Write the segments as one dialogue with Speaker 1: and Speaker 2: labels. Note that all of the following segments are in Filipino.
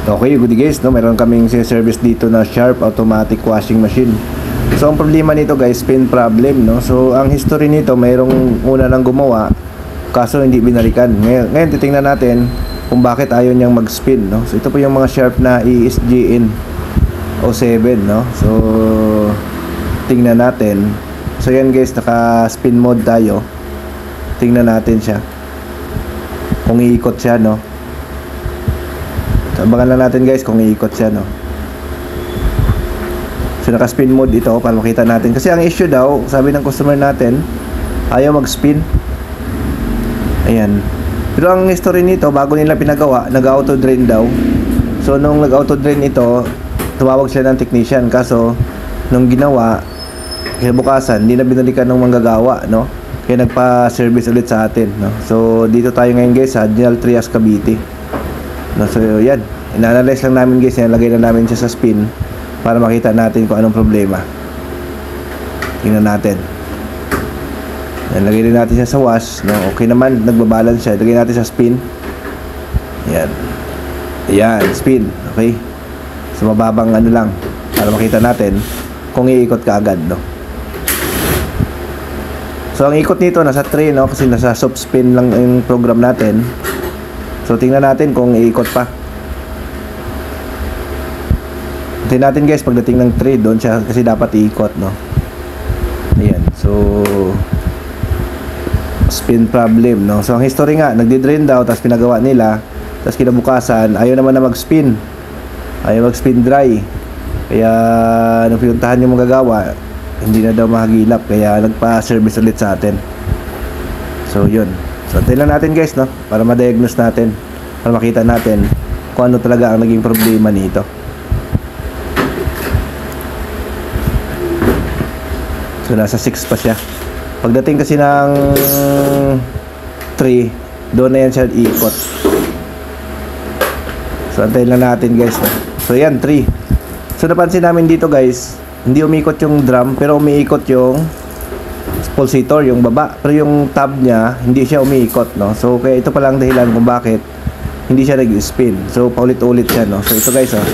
Speaker 1: Okay, good guys, no? Meron kaming service dito na Sharp automatic washing machine. So ang problema nito guys, spin problem, no? So ang history nito, mayroong una nang gumawa, kaso hindi binalikan. Ngayon titingnan natin kung bakit ayaw niyang mag-spin, no? So ito po yung mga Sharp na ESGN O7, no? So tingnan natin. So yan guys, naka-spin mode tayo. Tingnan natin siya. Kung iikot siya, no? Abangan lang natin guys kung iikot siya, no? So naka-spin mode ito para makita natin. Kasi ang issue daw, sabi ng customer natin, ayaw mag-spin. Ayan. Pero ang history nito, bago nila pinagawa, nag-auto drain daw. So nung nag-auto drain ito, tumawag sila ng technician. Kaso nung ginawa, kinabukasan, hindi na binalikan ng manggagawa, no? Kaya nagpa-service ulit sa atin, no? So dito tayo ngayon guys sa General Trias, Cavite. No, so yan, ina-analyze lang namin guys, nilagay na namin siya sa spin para makita natin kung anong problema. Tingnan natin. Yan, lagay din natin siya sa wash, no? Okay naman, nagbabalance siya. Lagay natin sa spin. Yan. Yan, spin. Okay. So mababang ano lang para makita natin kung iikot ka agad, no? So ang ikot nito nasa 3, no? Kasi nasa soft spin lang yung program natin. So tingnan natin kung iikot pa. Tingnan natin guys pagdating ng 3, doon siya kasi dapat iikot, no? Ayan. So spin problem, no? So ang history nga, nagdi-drain daw tapos pinagawa nila, tapos kinabukasan ayaw naman na mag-spin. Ayaw mag-spin dry. Kaya nung pinuntahan yung magagawa, hindi na daw mahagilap, kaya nagpa-service ulit sa atin. So yun. So tingnan natin guys, no? Para ma-diagnose natin, para makita natin kung ano talaga ang naging problema nito. So nasa 6 pa siya. Pagdating kasi ng 3, doon na yan siya iikot. So antayin lang natin guys, no? So yan 3. So napansin namin dito guys, hindi umikot yung drum pero umiikot yung pulsator, yung baba, pero yung tab niya hindi siya umiikot, no? So kaya ito pala ang dahilan kung bakit hindi siya nag-spin. So paulit-ulit siya, no? So ito guys, oh.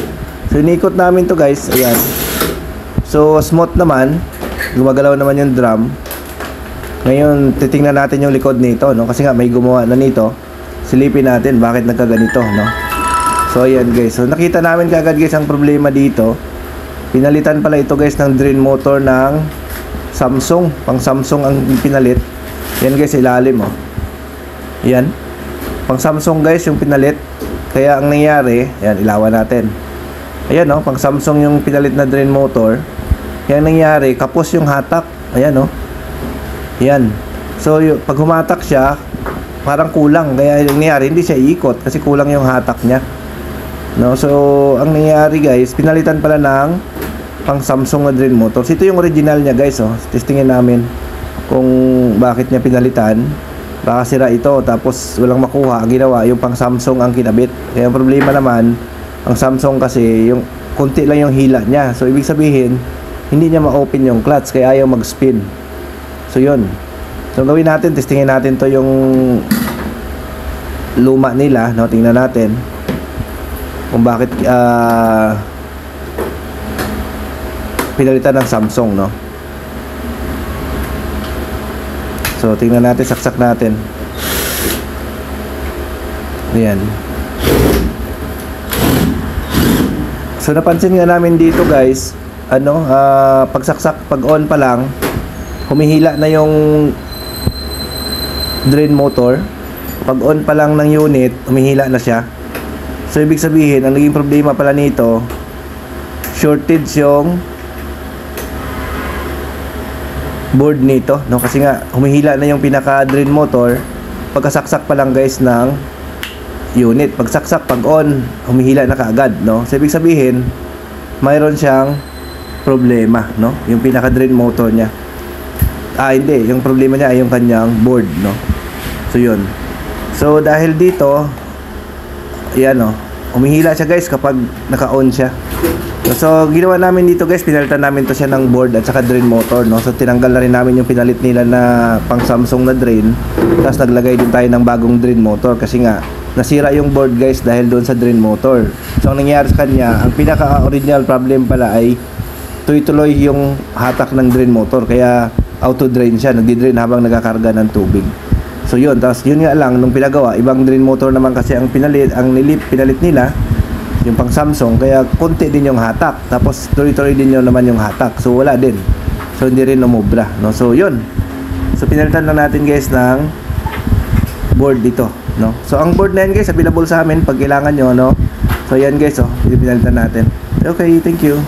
Speaker 1: So iniikot namin to guys, ayan. So smooth naman, gumagalaw naman yung drum. Ngayon titingnan natin yung likod nito, no? Kasi nga may gumawa na nito. Silipin natin bakit nagkaganito, no? So ayan guys, so nakita namin kaagad guys ang problema dito. Pinalitan pala ito guys ng drain motor ng Samsung, pang Samsung ang pinalit. Yan guys, ilalim, oh. Yan. Pang Samsung guys yung pinalit. Kaya ang nangyari, yan, ilawan natin. Ayan, oh, pang Samsung yung pinalit na drain motor. Yan nangyari, kapos yung hatak. Ayan, oh. Yan. So, pag humatak siya, parang kulang. Kaya yung nangyari, hindi siya iikot kasi kulang yung hatak niya. No? So, ang nangyari guys, pinalitan pala ng pang Samsung na drain motor. Ito yung original niya guys, oh. Testingin namin kung bakit niya pinalitan. Baka sira ito tapos walang makuha. Ang ginawa yung pang Samsung ang kinabit. Kaya ang problema naman, ang Samsung kasi yung konti lang yung hila niya. So ibig sabihin, hindi niya ma-open yung clutch kaya ayaw mag-spin. So yun. So gawin natin, testingin natin to yung luma nila, no? Tingnan natin kung bakit pinalitan ng Samsung, no? So tingnan natin, saksak natin. Ayan. So napansin nga namin dito guys, ano, pagsaksak, pag on pa lang, humihila na yung drain motor. Pag on pa lang ng unit, humihila na siya. So ibig sabihin, ang naging problema pala nito, shortage yung board nito, no? Kasi nga humihila na yung pinaka drain motor pagkasaksak pa lang guys ng unit. Pagsaksak, pag on, humihila na kaagad, no? So ibig sabihin mayroon siyang problema, no? Yung pinaka drain motor niya. Hindi, yung problema niya ay yung kanyang board, no? So yun. So dahil dito, ayan, no, humihila siya guys kapag naka-on siya. So ginawa namin dito guys, pinalitan namin to siya ng board at saka drain motor, no. So tinanggal na rin namin yung pinalit nila na pang Samsung na drain. Tapos naglagay din tayo ng bagong drain motor kasi nga nasira yung board guys dahil doon sa drain motor. So ang nangyari sa kanya, ang pinaka-original problem pala ay tuloy-tuloy yung hatak ng drain motor, kaya auto drain siya, nagdi-drain habang nagakarga ng tubig. So yun, tapos yun nga lang nung pinagawa, ibang drain motor naman kasi ang pinalit nila yung pang Samsung, kaya konti din yung hatak, tapos tuloy-tuloy din yun naman yung hatak, so wala din, so hindi rin umubra, no. So yun, so pinalitan lang natin guys ng board dito, no. So ang board na yan guys available sa amin pag kailangan nyo, no. So yan guys, oh, pinalitan natin. Okay, thank you.